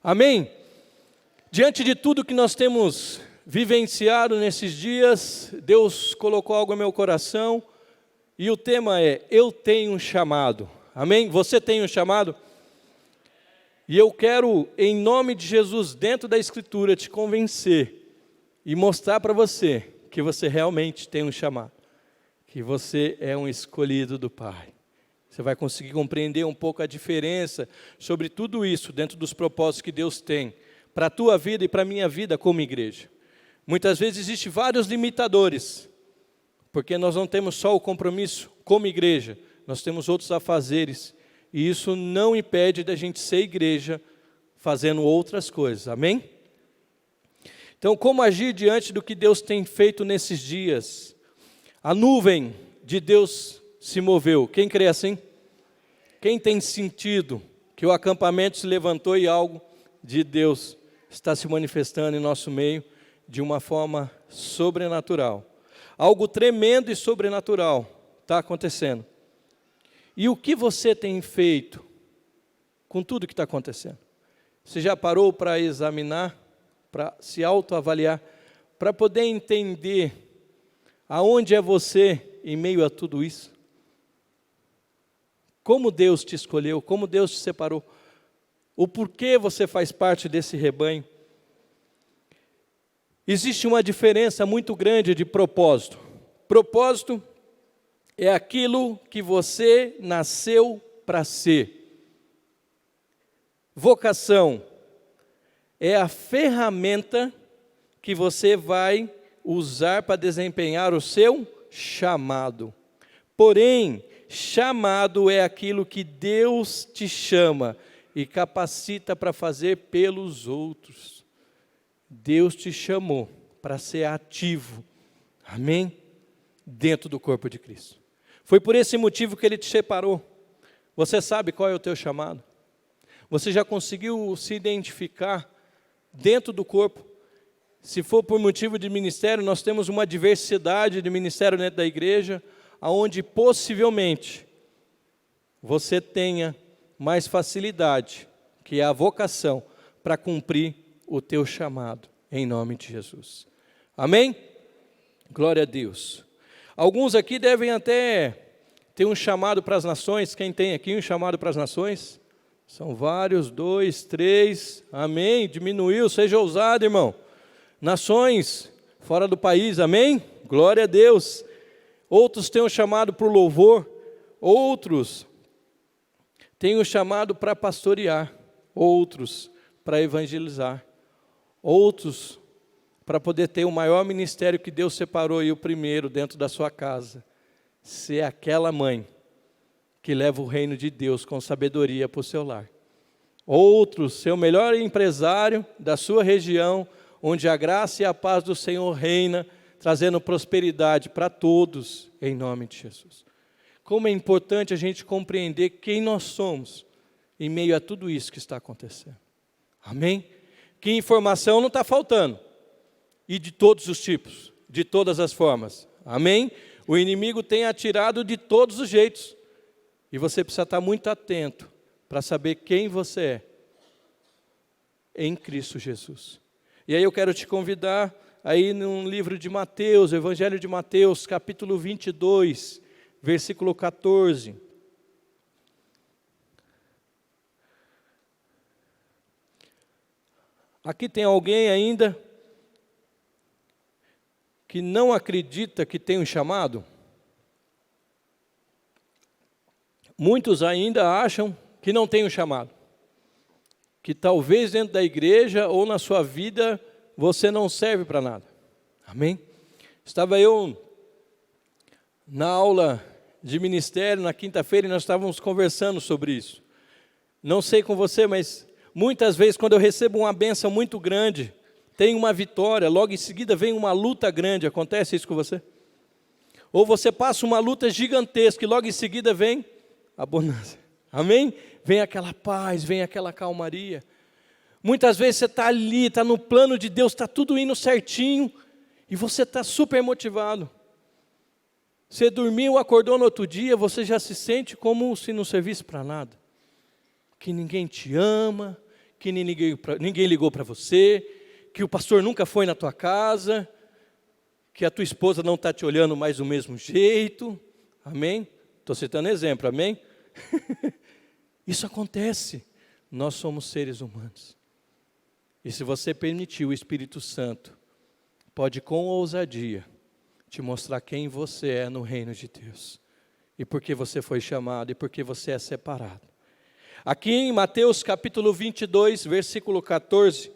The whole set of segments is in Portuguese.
Amém? Diante de tudo que nós temos vivenciado nesses dias, Deus colocou algo no meu coração e o tema é: eu tenho um chamado. Amém? Você tem um chamado? E eu quero, em nome de Jesus, dentro da Escritura, te convencer e mostrar para você que você realmente tem um chamado, que você é um escolhido do Pai. Você vai conseguir compreender um pouco a diferença sobre tudo isso dentro dos propósitos que Deus tem para a tua vida e para a minha vida como igreja. Muitas vezes existem vários limitadores, porque nós não temos só o compromisso como igreja, nós temos outros afazeres, e isso não impede da gente ser igreja fazendo outras coisas, amém? Então, como agir diante do que Deus tem feito nesses dias? A nuvem de Deus se moveu. Quem crê assim? Quem tem sentido que o acampamento se levantou e algo de Deus está se manifestando em nosso meio de uma forma sobrenatural? Algo tremendo e sobrenatural está acontecendo. E o que você tem feito com tudo que está acontecendo? Você já parou para examinar, para se autoavaliar, para poder entender aonde é você em meio a tudo isso? Como Deus te escolheu, como Deus te separou, o porquê você faz parte desse rebanho? Existe uma diferença muito grande de propósito. Propósito é aquilo que você nasceu para ser. Vocação é a ferramenta que você vai usar para desempenhar o seu chamado. Porém, chamado é aquilo que Deus te chama e capacita para fazer pelos outros. Deus te chamou para ser ativo, amém? Dentro do corpo de Cristo. Foi por esse motivo que Ele te separou. Você sabe qual é o teu chamado? Você já conseguiu se identificar dentro do corpo? Se for por motivo de ministério, nós temos uma diversidade de ministério dentro da igreja, aonde possivelmente você tenha mais facilidade, que é a vocação, para cumprir o teu chamado, em nome de Jesus. Amém? Glória a Deus. Alguns aqui devem até ter um chamado para as nações. Quem tem aqui um chamado para as nações? São vários, 2, 3, amém? Diminuiu, seja ousado, irmão. Nações fora do país, amém? Glória a Deus. Outros têm um chamado para o louvor, outros têm um chamado para pastorear, outros para evangelizar, outros para poder ter o maior ministério que Deus separou e o primeiro dentro da sua casa, ser aquela mãe que leva o reino de Deus com sabedoria para o seu lar. Outros, ser o melhor empresário da sua região, onde a graça e a paz do Senhor reina, trazendo prosperidade para todos, em nome de Jesus. Como é importante a gente compreender quem nós somos, em meio a tudo isso que está acontecendo. Amém? Que informação não está faltando, e de todos os tipos, de todas as formas. Amém? O inimigo tem atirado de todos os jeitos, e você precisa estar muito atento, para saber quem você é, em Cristo Jesus. E aí eu quero te convidar, aí no livro de Mateus, Evangelho de Mateus, capítulo 22, versículo 14. Aqui tem alguém ainda que não acredita que tem um chamado? Muitos ainda acham que não tem um chamado, que talvez dentro da igreja ou na sua vida você não serve para nada. Amém? Estava eu na aula de ministério na quinta-feira e nós estávamos conversando sobre isso. Não sei com você, mas muitas vezes quando eu recebo uma bênção muito grande, tem uma vitória, logo em seguida vem uma luta grande. Acontece isso com você? Ou você passa uma luta gigantesca e logo em seguida vem a bonança. Amém? Vem aquela paz, vem aquela calmaria. Muitas vezes você está ali, está no plano de Deus, está tudo indo certinho, e você está super motivado. Você dormiu, acordou no outro dia, você já se sente como se não servisse para nada. Que ninguém te ama, que ninguém ligou para você, que o pastor nunca foi na tua casa, que a tua esposa não está te olhando mais do mesmo jeito, amém? Estou citando exemplo, amém? Isso acontece, nós somos seres humanos. E se você permitir, o Espírito Santo pode com ousadia te mostrar quem você é no reino de Deus. E por que você foi chamado, e por que você é separado. Aqui em Mateus capítulo 22, versículo 14,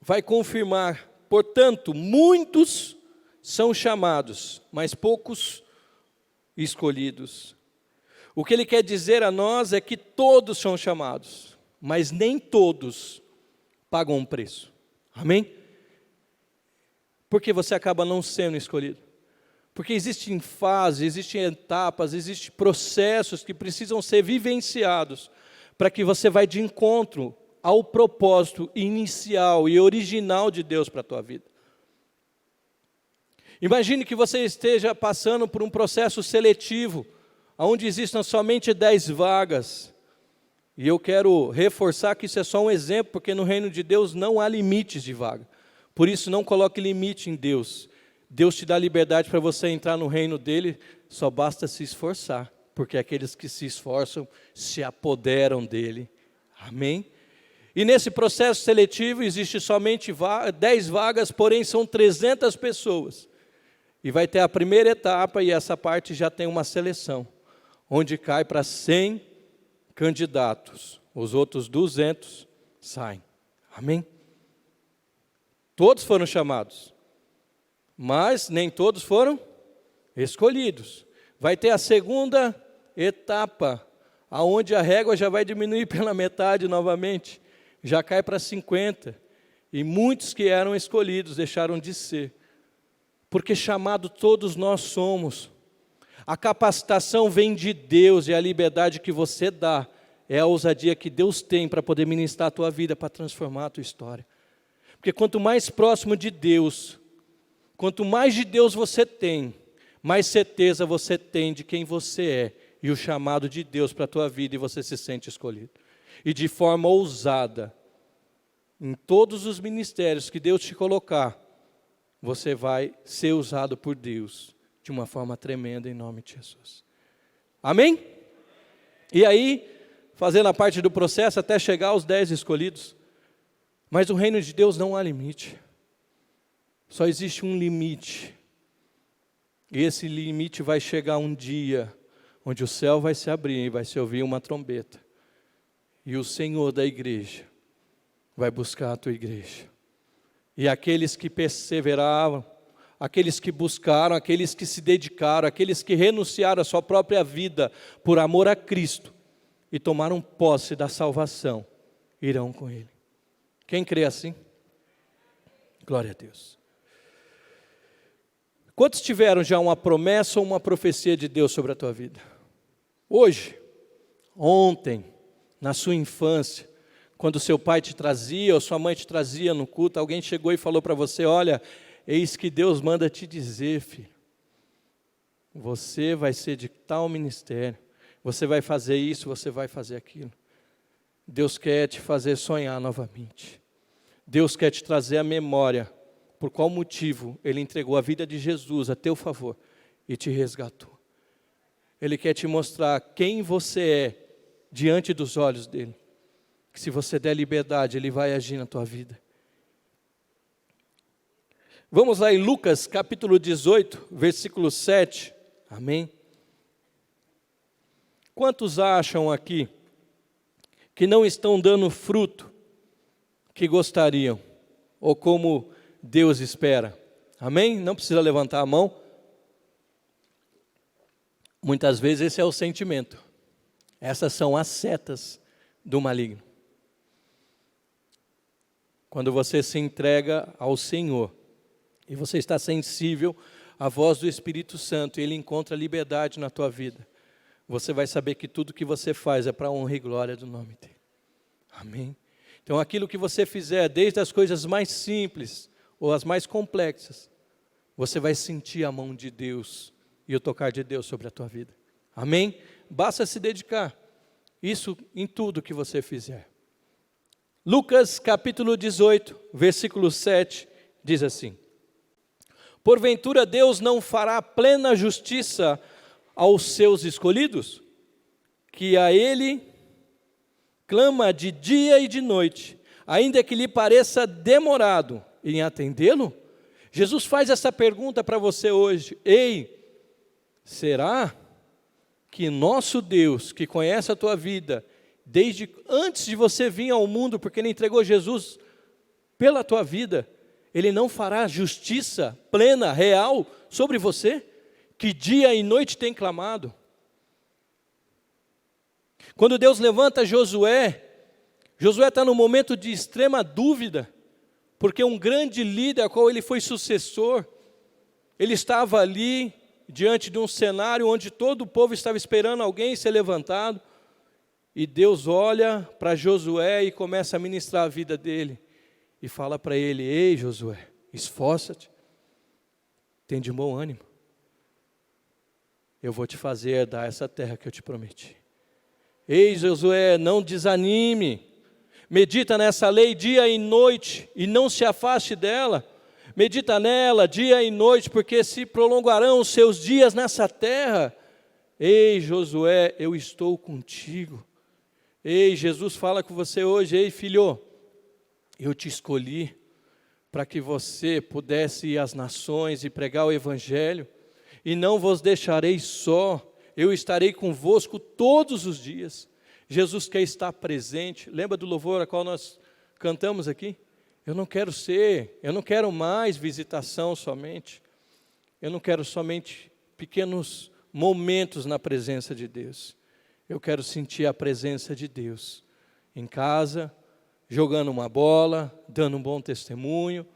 vai confirmar, portanto, muitos são chamados, mas poucos escolhidos. O que ele quer dizer a nós é que todos são chamados, mas nem todos pagam um preço. Amém? Porque você acaba não sendo escolhido. Porque existem fases, existem etapas, existem processos que precisam ser vivenciados para que você vá de encontro ao propósito inicial e original de Deus para a tua vida. Imagine que você esteja passando por um processo seletivo, onde existam somente 10 vagas. E eu quero reforçar que isso é só um exemplo, porque no reino de Deus não há limites de vaga. Por isso, não coloque limite em Deus. Deus te dá liberdade para você entrar no reino dele, só basta se esforçar, porque aqueles que se esforçam se apoderam dele. Amém? E nesse processo seletivo existe somente 10 vagas, porém são 300 pessoas. E vai ter a primeira etapa, e essa parte já tem uma seleção, onde cai para 100 candidatos. Os outros 200 saem. Amém? Todos foram chamados, mas nem todos foram escolhidos. Vai ter a segunda etapa, aonde a régua já vai diminuir pela metade novamente, já cai para 50, e muitos que eram escolhidos deixaram de ser, porque chamado todos nós somos. A capacitação vem de Deus, e a liberdade que você dá é a ousadia que Deus tem para poder ministrar a tua vida, para transformar a tua história. Porque quanto mais próximo de Deus, quanto mais de Deus você tem, mais certeza você tem de quem você é e o chamado de Deus para a tua vida, e você se sente escolhido. E de forma ousada, em todos os ministérios que Deus te colocar, você vai ser usado por Deus de uma forma tremenda em nome de Jesus. Amém? E aí, fazendo a parte do processo até chegar aos 10 escolhidos. Mas o reino de Deus não há limite. Só existe um limite. E esse limite vai chegar um dia onde o céu vai se abrir e vai se ouvir uma trombeta. E o Senhor da igreja vai buscar a tua igreja. E aqueles que perseveraram, aqueles que buscaram, aqueles que se dedicaram, aqueles que renunciaram à sua própria vida por amor a Cristo e tomaram posse da salvação, irão com Ele. Quem crê assim? Glória a Deus. Quantos tiveram já uma promessa ou uma profecia de Deus sobre a tua vida? Hoje, ontem, na sua infância, quando seu pai te trazia ou sua mãe te trazia no culto, alguém chegou e falou para você: olha, eis que Deus manda te dizer, filho, você vai ser de tal ministério, você vai fazer isso, você vai fazer aquilo. Deus quer te fazer sonhar novamente. Deus quer te trazer a memória por qual motivo Ele entregou a vida de Jesus a teu favor e te resgatou. Ele quer te mostrar quem você é diante dos olhos dEle. Que se você der liberdade, Ele vai agir na tua vida. Vamos lá em Lucas capítulo 18, versículo 7. Amém? Quantos acham aqui que não estão dando fruto que gostariam, ou como Deus espera? Amém? Não precisa levantar a mão. Muitas vezes esse é o sentimento. Essas são as setas do maligno. Quando você se entrega ao Senhor, e você está sensível à voz do Espírito Santo, e Ele encontra liberdade na tua vida, você vai saber que tudo que você faz é para a honra e glória do nome dEle. Amém? Então aquilo que você fizer, desde as coisas mais simples ou as mais complexas, você vai sentir a mão de Deus e o tocar de Deus sobre a tua vida. Amém? Basta se dedicar. Isso em tudo que você fizer. Lucas capítulo 18, versículo 7, diz assim: porventura Deus não fará plena justiça aos seus escolhidos, que a Ele clama de dia e de noite, ainda que lhe pareça demorado em atendê-lo? Jesus faz essa pergunta para você hoje: ei, será que nosso Deus, que conhece a tua vida, desde antes de você vir ao mundo, porque Ele entregou Jesus pela tua vida, Ele não fará justiça plena, real, sobre você, que dia e noite tem clamado? Quando Deus levanta Josué está num momento de extrema dúvida, porque um grande líder, a qual ele foi sucessor, ele estava ali, diante de um cenário onde todo o povo estava esperando alguém ser levantado, e Deus olha para Josué e começa a ministrar a vida dele, e fala para ele: ei Josué, esforça-te, tem de bom ânimo, eu vou te fazer herdar essa terra que eu te prometi. Ei Josué, não desanime, medita nessa lei dia e noite, e não se afaste dela, medita nela dia e noite, porque se prolongarão os seus dias nessa terra. Ei Josué, eu estou contigo. Ei, Jesus fala com você hoje: ei filho, eu te escolhi para que você pudesse ir às nações e pregar o Evangelho, e não vos deixarei só, eu estarei convosco todos os dias. Jesus quer estar presente. Lembra do louvor a qual nós cantamos aqui? Eu não quero mais visitação somente, eu não quero somente pequenos momentos na presença de Deus, eu quero sentir a presença de Deus, em casa, jogando uma bola, dando um bom testemunho,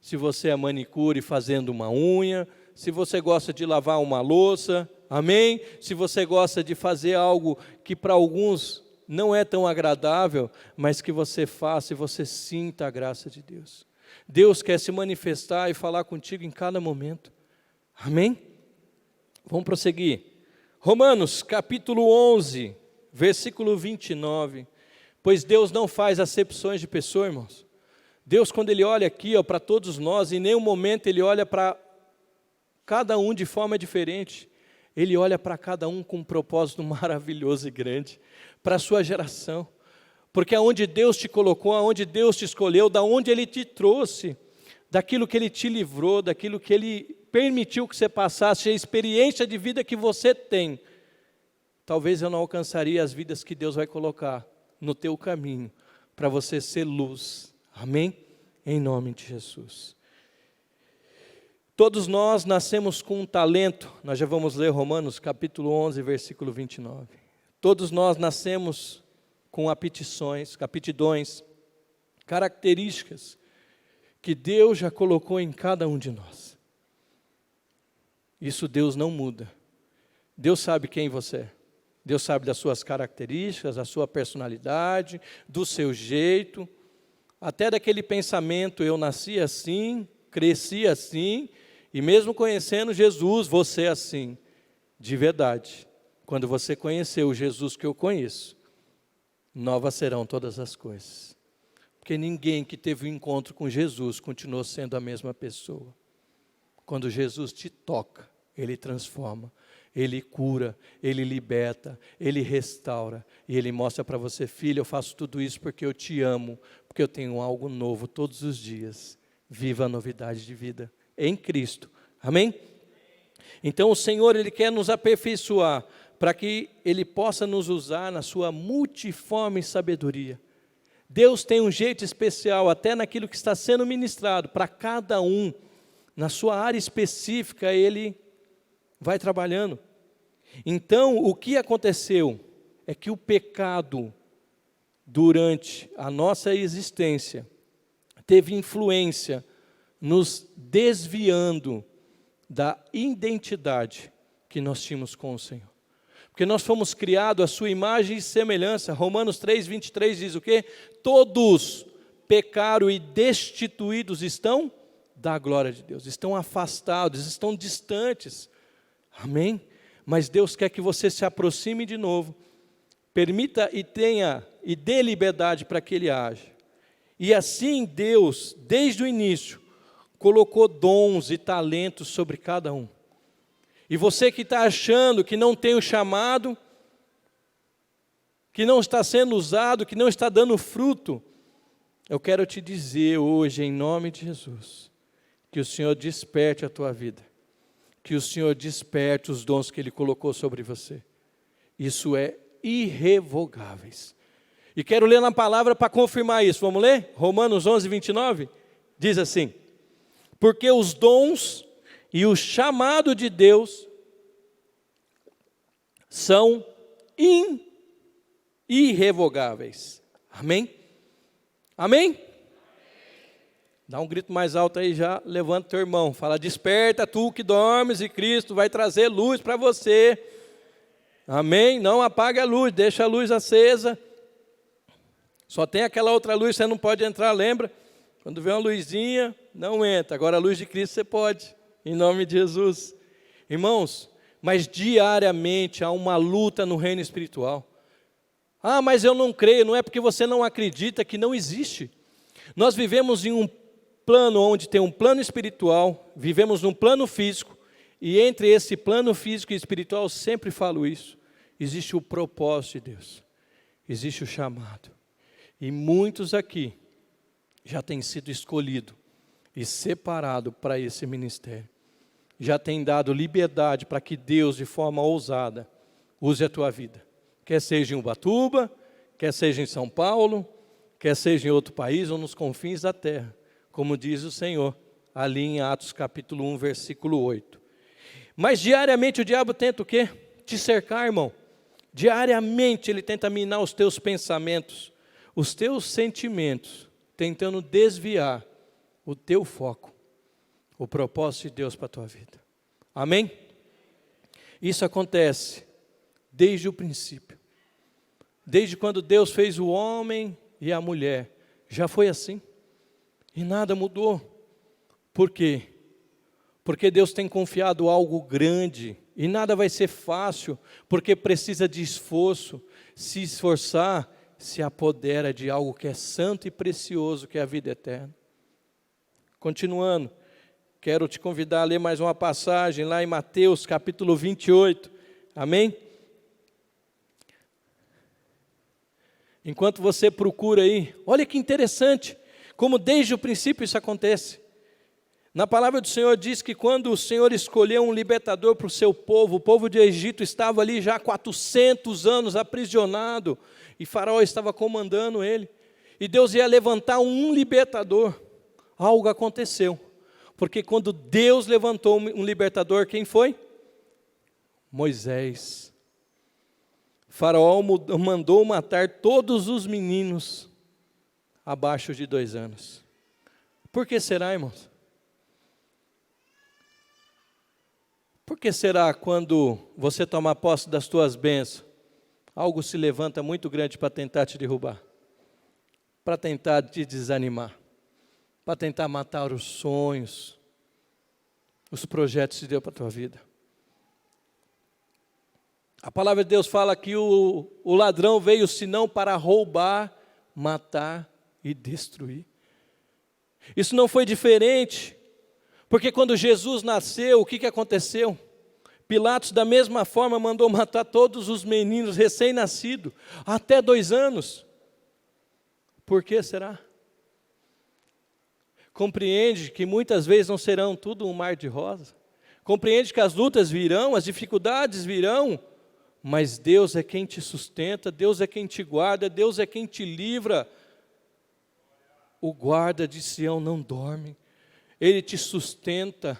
se você é manicure fazendo uma unha, se você gosta de lavar uma louça, amém? Se você gosta de fazer algo que para alguns não é tão agradável, mas que você faça e você sinta a graça de Deus. Deus quer se manifestar e falar contigo em cada momento, amém? Vamos prosseguir. Romanos capítulo 11, versículo 29, pois Deus não faz acepções de pessoa, irmãos. Deus, quando Ele olha aqui para todos nós, em nenhum momento Ele olha para cada um de forma diferente, Ele olha para cada um com um propósito maravilhoso e grande, para a sua geração, porque aonde Deus te colocou, aonde Deus te escolheu, da onde Ele te trouxe, daquilo que Ele te livrou, daquilo que Ele permitiu que você passasse, a experiência de vida que você tem, talvez eu não alcançaria as vidas que Deus vai colocar no teu caminho, para você ser luz, amém? Em nome de Jesus. Todos nós nascemos com um talento, nós já vamos ler Romanos capítulo 11, versículo 29. Todos nós nascemos com aptidões, características que Deus já colocou em cada um de nós. Isso Deus não muda. Deus sabe quem você é. Deus sabe das suas características, da sua personalidade, do seu jeito, até daquele pensamento: eu nasci assim, cresci assim, e mesmo conhecendo Jesus, você é assim. De verdade, quando você conhecer o Jesus que eu conheço, novas serão todas as coisas. Porque ninguém que teve um encontro com Jesus continuou sendo a mesma pessoa. Quando Jesus te toca, Ele transforma, Ele cura, Ele liberta, Ele restaura. E Ele mostra para você: filho, eu faço tudo isso porque eu te amo, porque eu tenho algo novo todos os dias. Viva a novidade de vida em Cristo, amém? Então o Senhor, Ele quer nos aperfeiçoar, para que Ele possa nos usar na sua multiforme sabedoria. Deus tem um jeito especial, até naquilo que está sendo ministrado, para cada um, na sua área específica, Ele vai trabalhando. Então, o que aconteceu é que o pecado, durante a nossa existência, teve influência, nos desviando da identidade que nós tínhamos com o Senhor. Porque nós fomos criados à sua imagem e semelhança. Romanos 3, 23 diz o quê? Todos pecaram e destituídos estão da glória de Deus, estão afastados, estão distantes, amém? Mas Deus quer que você se aproxime de novo, permita e tenha, e dê liberdade para que Ele haja. E assim Deus, desde o início, colocou dons e talentos sobre cada um. E você que está achando que não tem o chamado, que não está sendo usado, que não está dando fruto, eu quero te dizer hoje, em nome de Jesus, que o Senhor desperte a tua vida, que o Senhor desperte os dons que Ele colocou sobre você. Isso é irrevogáveis. E quero ler na palavra para confirmar isso. Vamos ler? Romanos 11, 29? Diz assim: porque os dons e o chamado de Deus são irrevogáveis. Amém? Amém? Dá um grito mais alto aí, já levanta teu irmão. Fala: desperta tu que dormes e Cristo vai trazer luz para você. Amém? Não apague a luz, deixa a luz acesa. Só tem aquela outra luz, você não pode entrar, lembra? Quando vê uma luzinha, não entra. Agora a luz de Cristo você pode, em nome de Jesus. Irmãos, mas diariamente há uma luta no reino espiritual. Ah, mas eu não creio. Não é porque você não acredita que não existe. Nós vivemos em um plano onde tem um plano espiritual, vivemos num plano físico, e entre esse plano físico e espiritual, eu sempre falo isso, existe o propósito de Deus, existe o chamado. E muitos aqui já têm sido escolhidos e separados para esse ministério. Já têm dado liberdade para que Deus, de forma ousada, use a tua vida. Quer seja em Ubatuba, quer seja em São Paulo, quer seja em outro país ou nos confins da terra. Como diz o Senhor, ali em Atos capítulo 1, versículo 8. Mas diariamente o diabo tenta o quê? Te cercar, irmão. Diariamente ele tenta minar os teus pensamentos, os teus sentimentos, tentando desviar o teu foco, o propósito de Deus para a tua vida. Amém? Isso acontece desde o princípio. Desde quando Deus fez o homem e a mulher, já foi assim. E nada mudou. Por quê? Porque Deus tem confiado algo grande, e nada vai ser fácil, porque precisa de esforço. Se esforçar, se apodera de algo que é santo e precioso, que é a vida eterna. Continuando, quero te convidar a ler mais uma passagem lá em Mateus capítulo 28, amém? Enquanto você procura aí, olha que interessante, como desde o princípio isso acontece. Na palavra do Senhor diz que quando o Senhor escolheu um libertador para o seu povo, o povo de Egito estava ali já há 400 anos aprisionado, e Faraó estava comandando ele, e Deus ia levantar um libertador. Algo aconteceu, porque quando Deus levantou um libertador, quem foi? Moisés. Faraó mandou matar todos os meninos abaixo de 2 anos. Por que será, irmãos? Por que será quando você toma posse das tuas bênçãos, algo se levanta muito grande para tentar te derrubar, para tentar te desanimar, para tentar matar os sonhos, os projetos de Deus para a tua vida? A palavra de Deus fala que o ladrão veio senão para roubar, matar e destruir. Isso não foi diferente, porque quando Jesus nasceu, o que aconteceu? Pilatos da mesma forma mandou matar todos os meninos recém-nascidos, até 2 anos. Por que será? Compreende que muitas vezes não serão tudo um mar de rosa. Compreende que as lutas virão, as dificuldades virão, mas Deus é quem te sustenta, Deus é quem te guarda, Deus é quem te livra. O guarda de Sião não dorme, Ele te sustenta,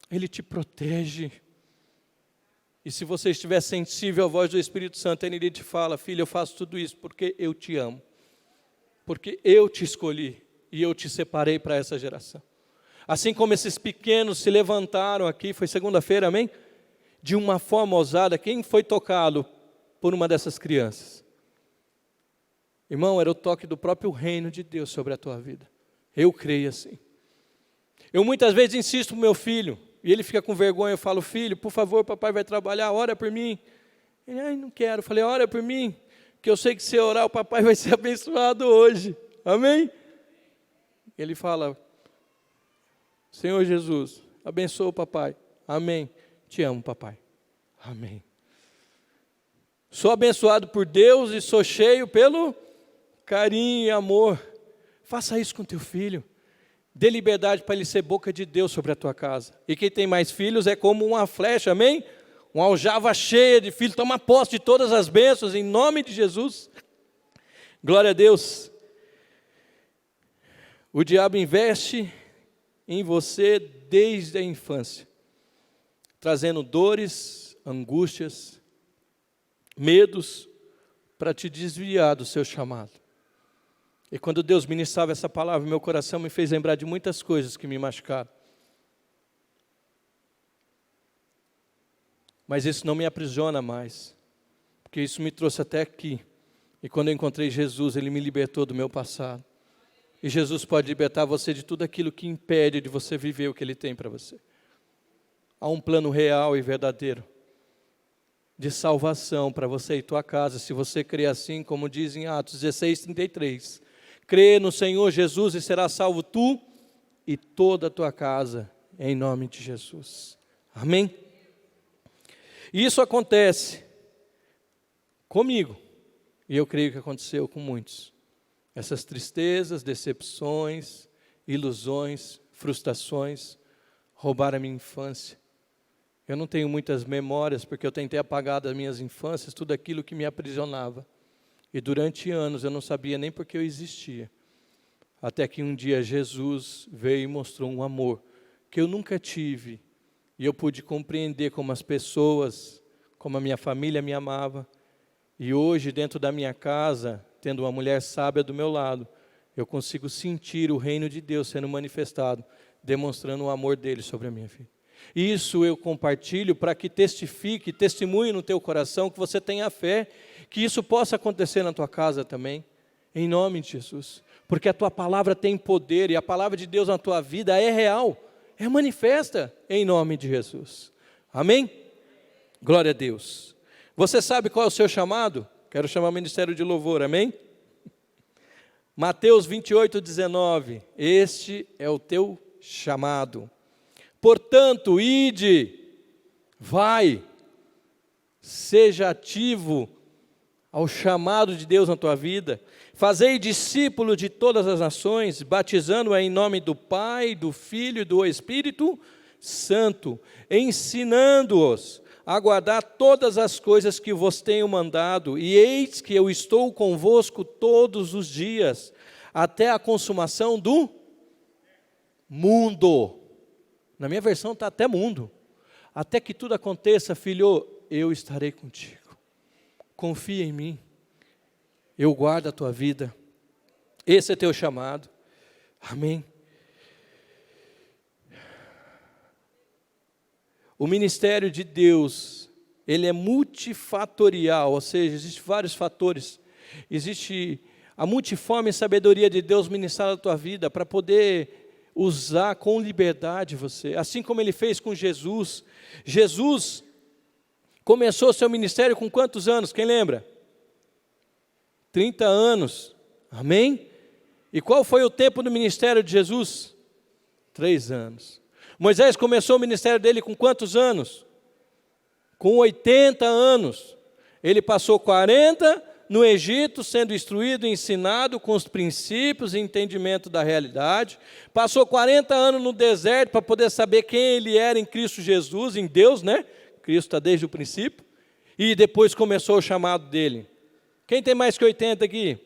Ele te protege. E se você estiver sensível à voz do Espírito Santo, Ele te fala: filho, eu faço tudo isso porque eu te amo, porque eu te escolhi e eu te separei para essa geração. Assim como esses pequenos se levantaram aqui, foi segunda-feira, amém? De uma forma ousada. Quem foi tocado por uma dessas crianças? Irmão, era o toque do próprio reino de Deus sobre a tua vida. Eu creio assim. Eu muitas vezes insisto para o meu filho, e ele fica com vergonha. Eu falo: filho, por favor, papai vai trabalhar, ora por mim. Ele: ai, não quero. Eu falei: ora por mim, que eu sei que se eu orar, o papai vai ser abençoado hoje. Amém? Ele fala, Senhor Jesus, abençoa o papai. Amém. Te amo, papai. Amém. Sou abençoado por Deus e sou cheio pelo carinho e amor. Faça isso com teu filho. Dê liberdade para ele ser boca de Deus sobre a tua casa. E quem tem mais filhos é como uma flecha, amém? Uma aljava cheia de filhos. Toma posse de todas as bênçãos em nome de Jesus. Glória a Deus. O diabo investe em você desde a infância, trazendo dores, angústias, medos, para te desviar do seu chamado. E quando Deus ministrava essa palavra, meu coração me fez lembrar de muitas coisas que me machucaram. Mas isso não me aprisiona mais, porque isso me trouxe até aqui. E quando eu encontrei Jesus, Ele me libertou do meu passado. E Jesus pode libertar você de tudo aquilo que impede de você viver o que Ele tem para você. Há um plano real e verdadeiro de salvação para você e tua casa, se você crer assim, como diz em Atos 16:33. Crê no Senhor Jesus e será salvo tu e toda a tua casa, em nome de Jesus. Amém? E isso acontece comigo, e eu creio que aconteceu com muitos. Essas tristezas, decepções, ilusões, frustrações, roubaram a minha infância. Eu não tenho muitas memórias, porque eu tentei apagar das minhas infâncias tudo aquilo que me aprisionava. E durante anos eu não sabia nem por que eu existia. Até que um dia Jesus veio e mostrou um amor que eu nunca tive. E eu pude compreender como as pessoas, como a minha família me amava. E hoje, dentro da minha casa, tendo uma mulher sábia do meu lado, eu consigo sentir o reino de Deus sendo manifestado, demonstrando o amor dele sobre a minha vida. Isso eu compartilho para que testifique, testemunhe no teu coração que você tenha fé, que isso possa acontecer na tua casa também, em nome de Jesus. Porque a tua palavra tem poder e a palavra de Deus na tua vida é real, é manifesta em nome de Jesus. Amém? Glória a Deus. Você sabe qual é o seu chamado? Quero chamar o ministério de louvor, amém? Mateus 28:19, este é o teu chamado. Portanto, ide, vai, seja ativo ao chamado de Deus na tua vida. Fazei discípulos de todas as nações, batizando-a em nome do Pai, do Filho e do Espírito Santo, ensinando-os a guardar todas as coisas que vos tenho mandado, e eis que eu estou convosco todos os dias, até a consumação do mundo. Na minha versão está até mundo. Até que tudo aconteça, filho, eu estarei contigo. Confia em mim. Eu guardo a tua vida. Esse é teu chamado. Amém. O ministério de Deus, ele é multifatorial, ou seja, existem vários fatores. Existe a multiforme sabedoria de Deus ministrada na tua vida para poder usar com liberdade você. Assim como Ele fez com Jesus. Jesus começou seu ministério com quantos anos? Quem lembra? 30 anos. Amém? E qual foi o tempo do ministério de Jesus? 3 anos. Moisés começou o ministério dele com quantos anos? Com 80 anos. Ele passou 40 no Egito, sendo instruído e ensinado com os princípios e entendimento da realidade. Passou 40 anos no deserto para poder saber quem ele era em Cristo Jesus, em Deus, né? Cristo está desde o princípio. E depois começou o chamado dele. Quem tem mais que 80 aqui?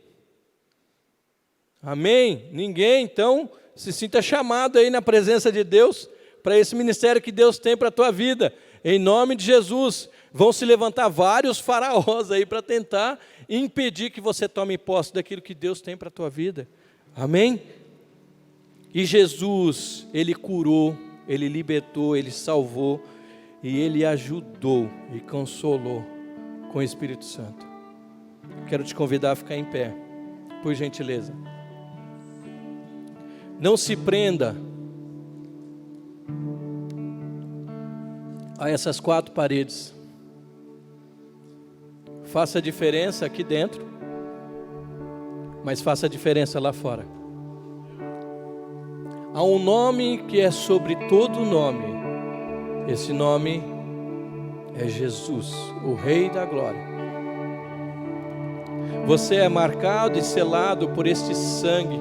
Amém? Ninguém, então, se sinta chamado aí na presença de Deus, para esse ministério que Deus tem para a tua vida. Em nome de Jesus, vão se levantar vários faraós aí para tentar impedir que você tome posse daquilo que Deus tem para a tua vida. Amém? E Jesus, Ele curou, Ele libertou, Ele salvou, e Ele ajudou e consolou com o Espírito Santo. Quero te convidar a ficar em pé, por gentileza. Não se prenda a essas 4 paredes. Faça a diferença aqui dentro, mas faça a diferença lá fora. Há um nome que é sobre todo nome. Esse nome é Jesus, o Rei da Glória. Você é marcado e selado por este sangue,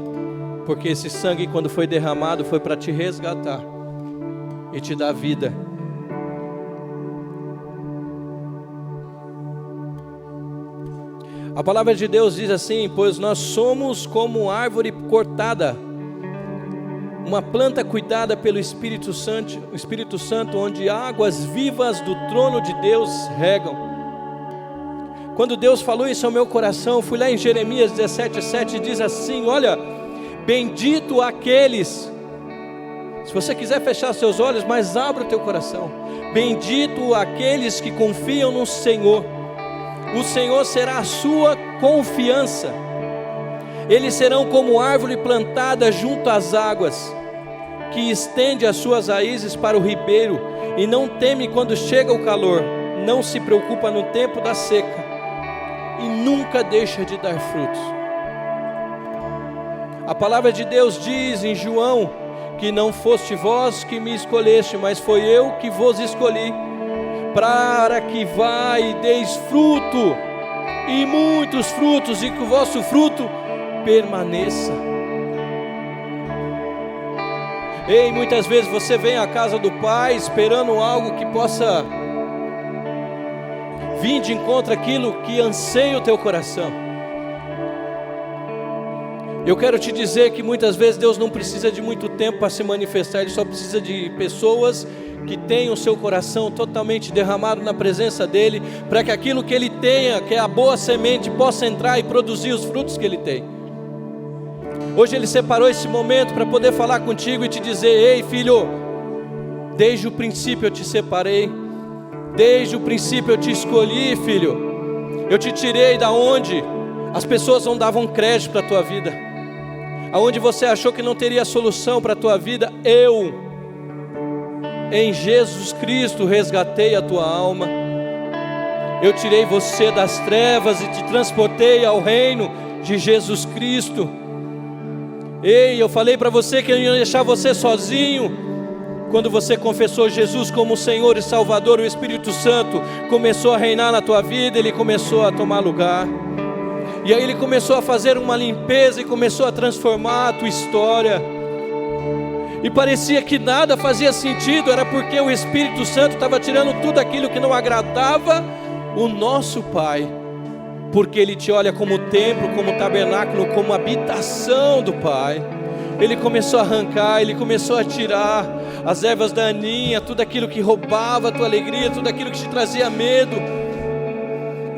porque esse sangue, quando foi derramado, foi para te resgatar e te dar vida. A palavra de Deus diz assim: pois nós somos como árvore cortada, uma planta cuidada pelo Espírito Santo, onde águas vivas do trono de Deus regam. Quando Deus falou isso ao meu coração, fui lá em Jeremias 17:7 e diz assim: olha, bendito aqueles, se você quiser fechar seus olhos, mas abra o teu coração, bendito aqueles que confiam no Senhor, o Senhor será a sua confiança. Eles serão como árvore plantada junto às águas, que estende as suas raízes para o ribeiro, e não teme quando chega o calor, não se preocupa no tempo da seca, e nunca deixa de dar frutos. A palavra de Deus diz em João, que não foste vós que me escolheste, mas foi eu que vos escolhi, para que vá e deis fruto, e muitos frutos, e que o vosso fruto permaneça. Ei, muitas vezes você vem à casa do Pai esperando algo que possa vir de encontro àquilo que anseia o teu coração. Eu quero te dizer que muitas vezes Deus não precisa de muito tempo para se manifestar, Ele só precisa de pessoas que tenham o seu coração totalmente derramado na presença dEle, para que aquilo que Ele tenha, que é a boa semente, possa entrar e produzir os frutos que Ele tem. Hoje Ele separou esse momento para poder falar contigo e te dizer: ei filho, desde o princípio eu te separei, desde o princípio eu te escolhi, filho. Eu te tirei da onde as pessoas não davam crédito para a tua vida, aonde você achou que não teria solução para a tua vida. Eu, em Jesus Cristo, resgatei a tua alma. Eu tirei você das trevas e te transportei ao reino de Jesus Cristo. Ei, eu falei para você que eu ia deixar você sozinho. Quando você confessou Jesus como Senhor e Salvador, o Espírito Santo começou a reinar na tua vida, Ele começou a tomar lugar. E aí Ele começou a fazer uma limpeza e começou a transformar a tua história. E parecia que nada fazia sentido, era porque o Espírito Santo estava tirando tudo aquilo que não agradava o nosso Pai. Porque Ele te olha como templo, como tabernáculo, como habitação do Pai. Ele começou a arrancar, Ele começou a tirar as ervas daninhas, tudo aquilo que roubava a tua alegria, tudo aquilo que te trazia medo.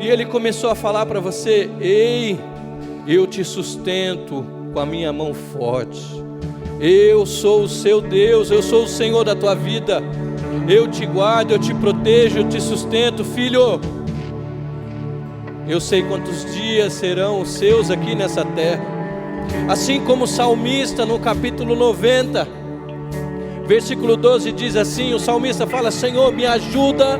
E Ele começou a falar para você: ei, eu te sustento com a minha mão forte. Eu sou o seu Deus, eu sou o Senhor da tua vida. Eu te guardo, eu te protejo, eu te sustento, filho. Eu sei quantos dias serão os seus aqui nessa terra. Assim como o salmista no capítulo 90, versículo 12 diz assim, o salmista fala: Senhor, me ajuda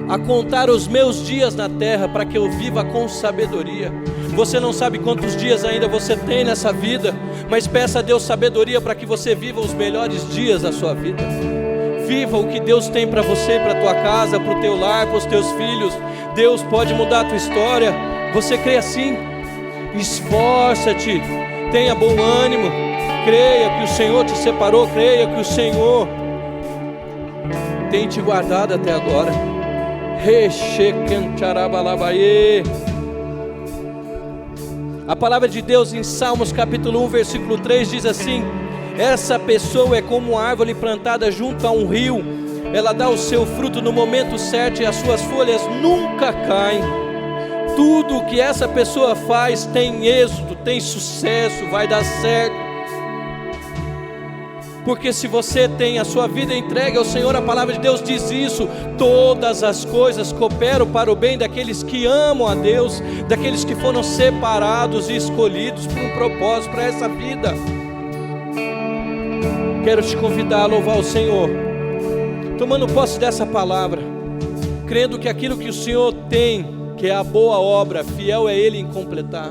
a contar os meus dias na terra, para que eu viva com sabedoria. Você não sabe quantos dias ainda você tem nessa vida, mas peça a Deus sabedoria para que você viva os melhores dias da sua vida. Viva o que Deus tem para você, para a tua casa, para o teu lar, para os teus filhos. Deus pode mudar a tua história. Você crê assim? Esforça-te, tenha bom ânimo, creia que o Senhor te separou, creia que o Senhor tem te guardado até agora. A palavra de Deus em Salmos capítulo 1 versículo 3 diz assim: essa pessoa é como uma árvore plantada junto a um rio, ela dá o seu fruto no momento certo e as suas folhas nunca caem. Tudo o que essa pessoa faz tem êxito, tem sucesso, vai dar certo. Porque se você tem a sua vida entregue ao Senhor, a palavra de Deus diz isso: todas as coisas cooperam para o bem daqueles que amam a Deus, daqueles que foram separados e escolhidos por um propósito para essa vida. Quero te convidar a louvar o Senhor, tomando posse dessa palavra, crendo que aquilo que o Senhor tem, que é a boa obra, fiel é Ele em completar.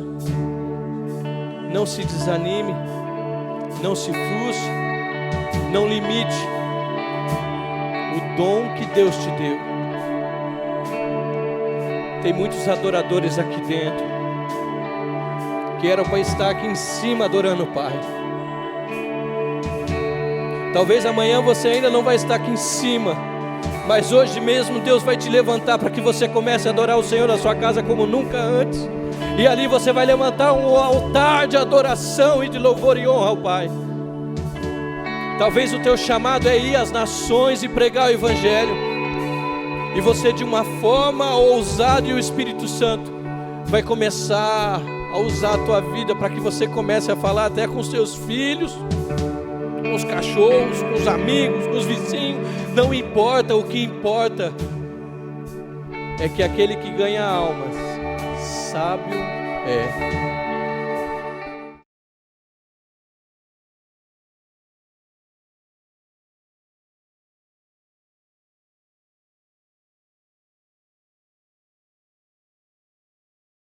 Não se desanime, não se frustre, não limite o dom que Deus te deu. Tem muitos adoradores aqui dentro que eram para estar aqui em cima adorando o Pai. Talvez amanhã você ainda não vai estar aqui em cima, mas hoje mesmo Deus vai te levantar para que você comece a adorar o Senhor na sua casa como nunca antes. E ali você vai levantar um altar de adoração e de louvor e honra ao Pai. Talvez o teu chamado é ir às nações e pregar o Evangelho. E você, de uma forma ousada, e o Espírito Santo vai começar a usar a tua vida para que você comece a falar até com os teus filhos, com os cachorros, com os amigos, com os vizinhos. Não importa, o que importa é que aquele que ganha almas, sábio é.